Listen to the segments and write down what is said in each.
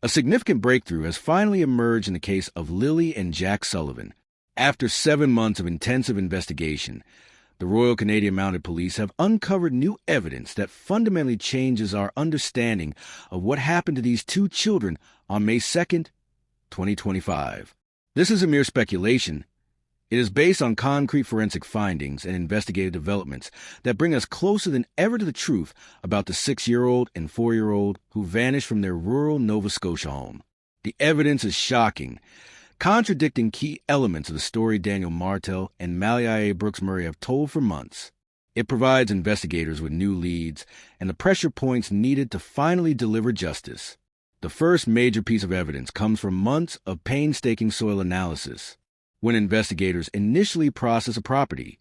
A significant breakthrough has finally emerged in the case of Lilly and Jack Sullivan. After 7 months of intensive investigation, the Royal Canadian Mounted Police have uncovered new evidence that fundamentally changes our understanding of what happened to these two children on May 2nd, 2025. This isn't mere speculation. It is based on concrete forensic findings and investigative developments that bring us closer than ever to the truth about the 6-year-old and 4-year-old who vanished from their rural Nova Scotia home. The evidence is shocking, contradicting key elements of the story Daniel Martel and Malia Brooks Murray have told for months. It provides investigators with new leads and the pressure points needed to finally deliver justice. The first major piece of evidence comes from months of painstaking soil analysis. When investigators initially processed a property,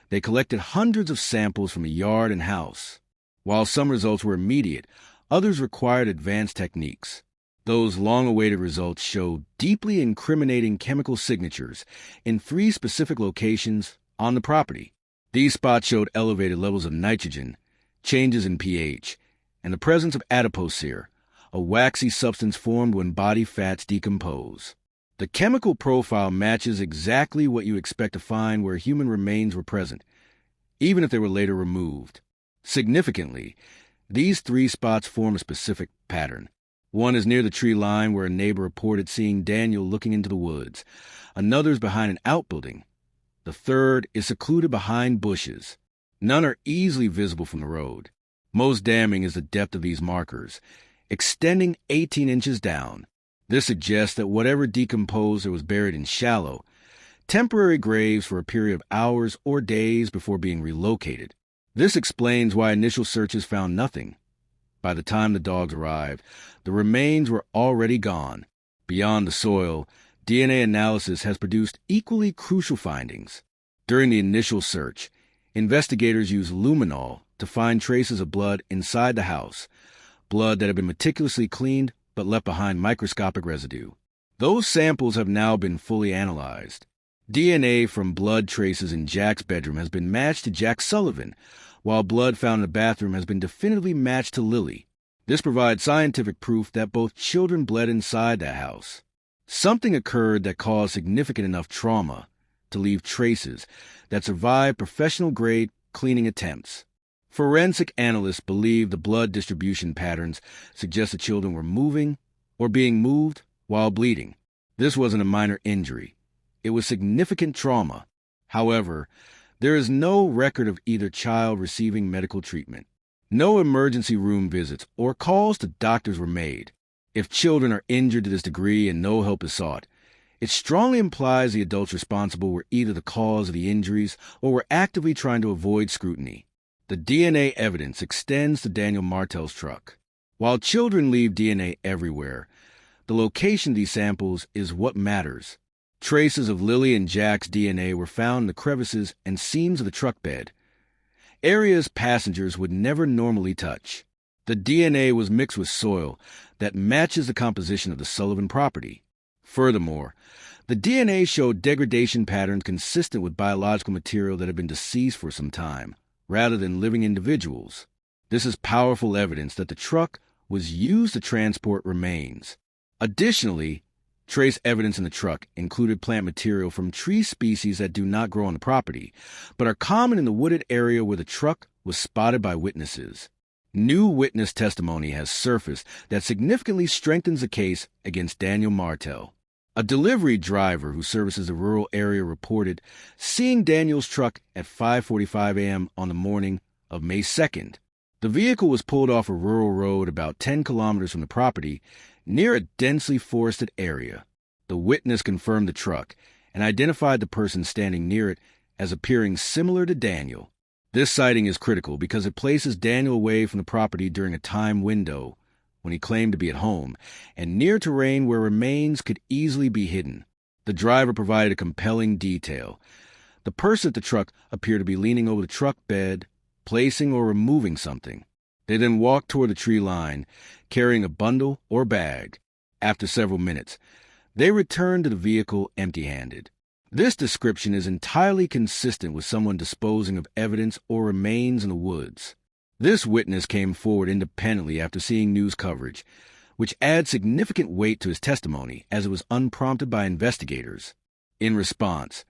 they collected hundreds of samples from a yard and house. While some results were immediate, others required advanced techniques. Those long-awaited results showed deeply incriminating chemical signatures in 3 specific locations on the property. These spots showed elevated levels of nitrogen, changes in pH, and the presence of adipocere, a waxy substance formed when body fats decompose. The chemical profile matches exactly what you expect to find where human remains were present, even if they were later removed. Significantly, these 3 spots form a specific pattern. One is near the tree line where a neighbor reported seeing Daniel looking into the woods. Another is behind an outbuilding. The third is secluded behind bushes. None are easily visible from the road. Most damning is the depth of these markers, extending 18 inches down. This suggests that whatever decomposed or was buried in shallow, temporary graves for a period of hours or days before being relocated. This explains why initial searches found nothing. By the time the dogs arrived, the remains were already gone. Beyond the soil, DNA analysis has produced equally crucial findings. During the initial search, investigators used luminol to find traces of blood inside the house, blood that had been meticulously cleaned but left behind microscopic residue. Those samples have now been fully analyzed. DNA from blood traces in Jack's bedroom has been matched to Jack Sullivan, while blood found in the bathroom has been definitively matched to Lilly. This provides scientific proof that both children bled inside that house. Something occurred that caused significant enough trauma to leave traces that survived professional-grade cleaning attempts. Forensic analysts believe the blood distribution patterns suggest the children were moving or being moved while bleeding. This wasn't a minor injury. It was significant trauma. However, there is no record of either child receiving medical treatment. No emergency room visits or calls to doctors were made. If children are injured to this degree and no help is sought, it strongly implies the adults responsible were either the cause of the injuries or were actively trying to avoid scrutiny. The DNA evidence extends to Daniel Martel's truck. While children leave DNA everywhere, the location of these samples is what matters. Traces of Lilly and Jack's DNA were found in the crevices and seams of the truck bed, areas passengers would never normally touch. The DNA was mixed with soil that matches the composition of the Sullivan property. Furthermore, the DNA showed degradation patterns consistent with biological material that had been deceased for some time, rather than living individuals. This is powerful evidence that the truck was used to transport remains. Additionally, trace evidence in the truck included plant material from tree species that do not grow on the property, but are common in the wooded area where the truck was spotted by witnesses. New witness testimony has surfaced that significantly strengthens the case against Daniel Martel. A delivery driver who services the rural area reported seeing Daniel's truck at 5:45 a.m. on the morning of May 2nd. The vehicle was pulled off a rural road about 10 kilometers from the property, near a densely forested area. The witness confirmed the truck and identified the person standing near it as appearing similar to Daniel. This sighting is critical because it places Daniel away from the property during a time window when he claimed to be at home, and near terrain where remains could easily be hidden. The driver provided a compelling detail. The person at the truck appeared to be leaning over the truck bed, placing or removing something. They then walked toward the tree line, carrying a bundle or bag. After several minutes, they returned to the vehicle empty-handed. This description is entirely consistent with someone disposing of evidence or remains in the woods. This witness came forward independently after seeing news coverage, which adds significant weight to his testimony as it was unprompted by investigators. In response,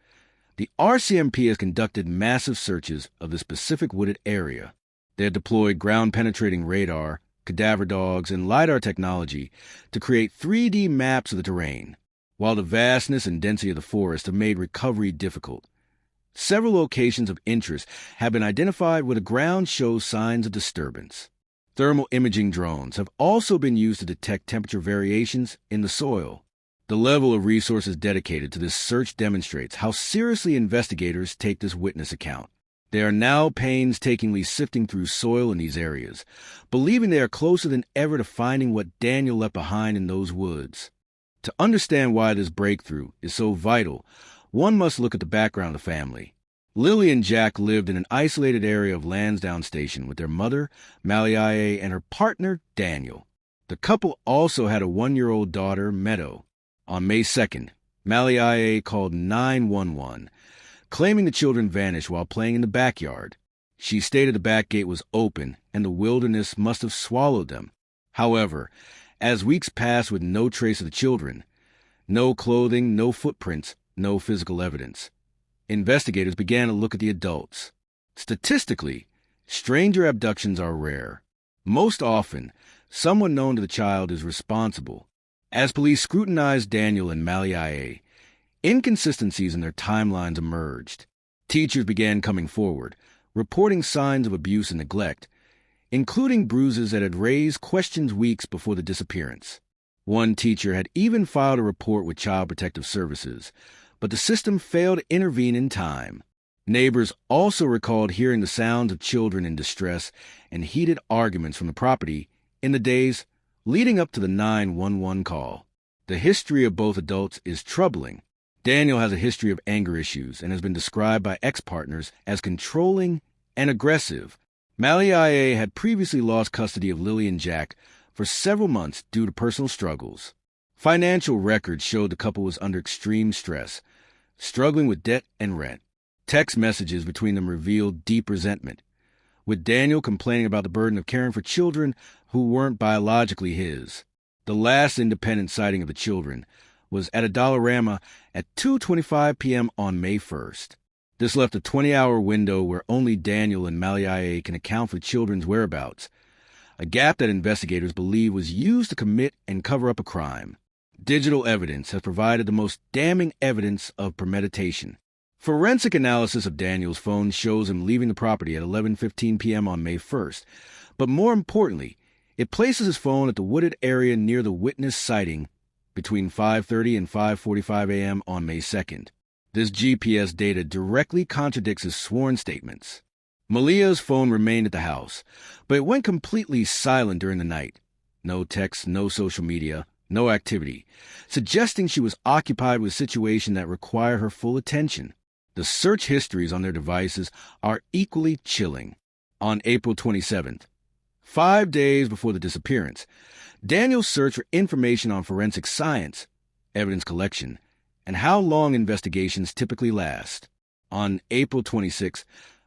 the RCMP has conducted massive searches of the specific wooded area. They have deployed ground-penetrating radar, cadaver dogs, and LiDAR technology to create 3D maps of the terrain, while the vastness and density of the forest have made recovery difficult. Several locations of interest have been identified where the ground shows signs of disturbance. Thermal imaging drones have also been used to detect temperature variations in the soil. The level of resources dedicated to this search demonstrates how seriously investigators take this witness account. They are now painstakingly sifting through soil in these areas, believing they are closer than ever to finding what Daniel left behind in those woods. To understand why this breakthrough is so vital, one must look at the background of the family. Lilly and Jack lived in an isolated area of Lansdowne Station with their mother, Maliae, and her partner, Daniel. The couple also had a 1-year-old daughter, Meadow. On May 2nd, Maliae called 911, claiming the children vanished while playing in the backyard. She stated the back gate was open and the wilderness must have swallowed them. However, as weeks passed with no trace of the children, no clothing, no footprints, no physical evidence, investigators began to look at the adults. Statistically, stranger abductions are rare. Most often, someone known to the child is responsible. As police scrutinized Daniel and Maliae, inconsistencies in their timelines emerged. Teachers began coming forward, reporting signs of abuse and neglect, including bruises that had raised questions weeks before the disappearance. One teacher had even filed a report with Child Protective Services, but the system failed to intervene in time. Neighbors also recalled hearing the sounds of children in distress and heated arguments from the property in the days leading up to the 911 call. The history of both adults is troubling. Daniel has a history of anger issues and has been described by ex-partners as controlling and aggressive. Maliae had previously lost custody of Lilly and Jack for several months due to personal struggles. Financial records showed the couple was under extreme stress, struggling with debt and rent. Text messages between them revealed deep resentment, with Daniel complaining about the burden of caring for children who weren't biologically his. The last independent sighting of the children was at a Dollarama at 2:25 p.m. on May 1st. This left a 20-hour window where only Daniel and Maliae can account for children's whereabouts, a gap that investigators believe was used to commit and cover up a crime. Digital evidence has provided the most damning evidence of premeditation. Forensic analysis of Daniel's phone shows him leaving the property at 11:15 p.m. on May 1st, but more importantly, it places his phone at the wooded area near the witness sighting between 5:30 and 5:45 a.m. on May 2nd. This GPS data directly contradicts his sworn statements. Malia's phone remained at the house, but it went completely silent during the night. No texts, no social media, no activity, suggesting she was occupied with a situation that required her full attention. The search histories on their devices are equally chilling. On April 27th, 5 days before the disappearance, Daniel searched for information on forensic science, evidence collection, and how long investigations typically last. On April 26th,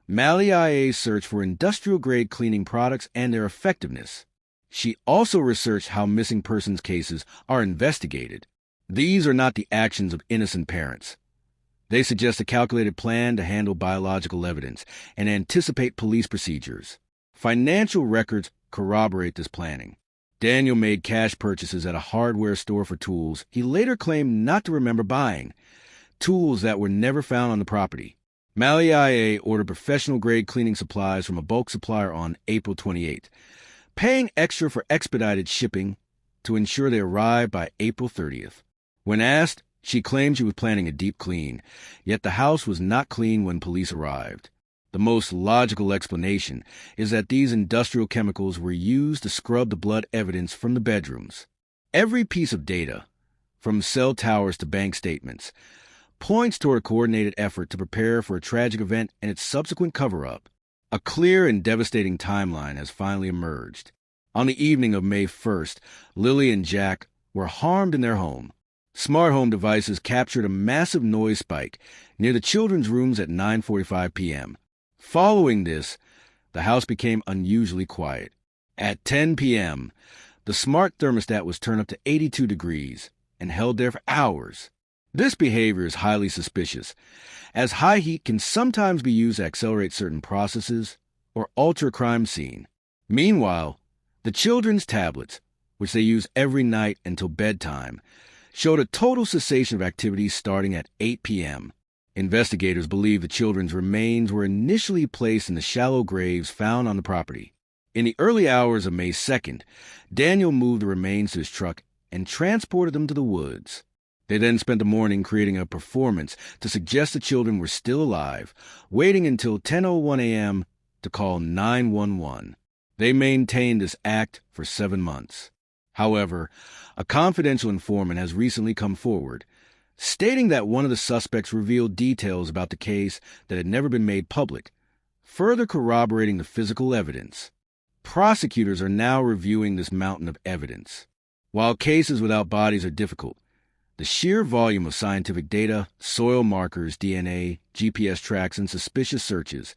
Maliae searched for industrial-grade cleaning products and their effectiveness. She also researched how missing persons cases are investigated. These are not the actions of innocent parents. They suggest a calculated plan to handle biological evidence and anticipate police procedures. Financial records corroborate this planning. Daniel made cash purchases at a hardware store for tools he later claimed not to remember buying, tools that were never found on the property. Maliae ordered professional-grade cleaning supplies from a bulk supplier on April 28th, paying extra for expedited shipping to ensure they arrived by April 30th. When asked, she claimed she was planning a deep clean, yet the house was not clean when police arrived. The most logical explanation is that these industrial chemicals were used to scrub the blood evidence from the bedrooms. Every piece of data, from cell towers to bank statements, points toward a coordinated effort to prepare for a tragic event and its subsequent cover-up. A clear and devastating timeline has finally emerged. On the evening of May 1st, Lilly and Jack were harmed in their home. Smart home devices captured a massive noise spike near the children's rooms at 9:45 p.m. Following this, the house became unusually quiet. At 10 p.m., The smart thermostat was turned up to 82 degrees and held there for hours. This behavior is highly suspicious, as high heat can sometimes be used to accelerate certain processes or alter a crime scene. Meanwhile, the children's tablets, which they use every night until bedtime, showed a total cessation of activity starting at 8 p.m. Investigators believe the children's remains were initially placed in the shallow graves found on the property. In the early hours of May 2nd, Daniel moved the remains to his truck and transported them to the woods. They then spent the morning creating a performance to suggest the children were still alive, waiting until 10:01 a.m. to call 911. They maintained this act for 7 months. However, a confidential informant has recently come forward, stating that one of the suspects revealed details about the case that had never been made public, further corroborating the physical evidence. Prosecutors are now reviewing this mountain of evidence. While cases without bodies are difficult, the sheer volume of scientific data, soil markers, DNA, GPS tracks, and suspicious searches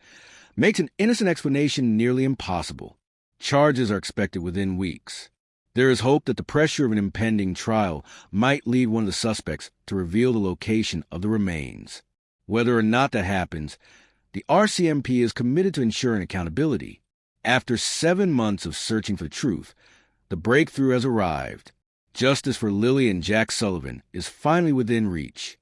makes an innocent explanation nearly impossible. Charges are expected within weeks. There is hope that the pressure of an impending trial might lead one of the suspects to reveal the location of the remains. Whether or not that happens, the RCMP is committed to ensuring accountability. After 7 months of searching for the truth, the breakthrough has arrived. Justice for Lilly and Jack Sullivan is finally within reach.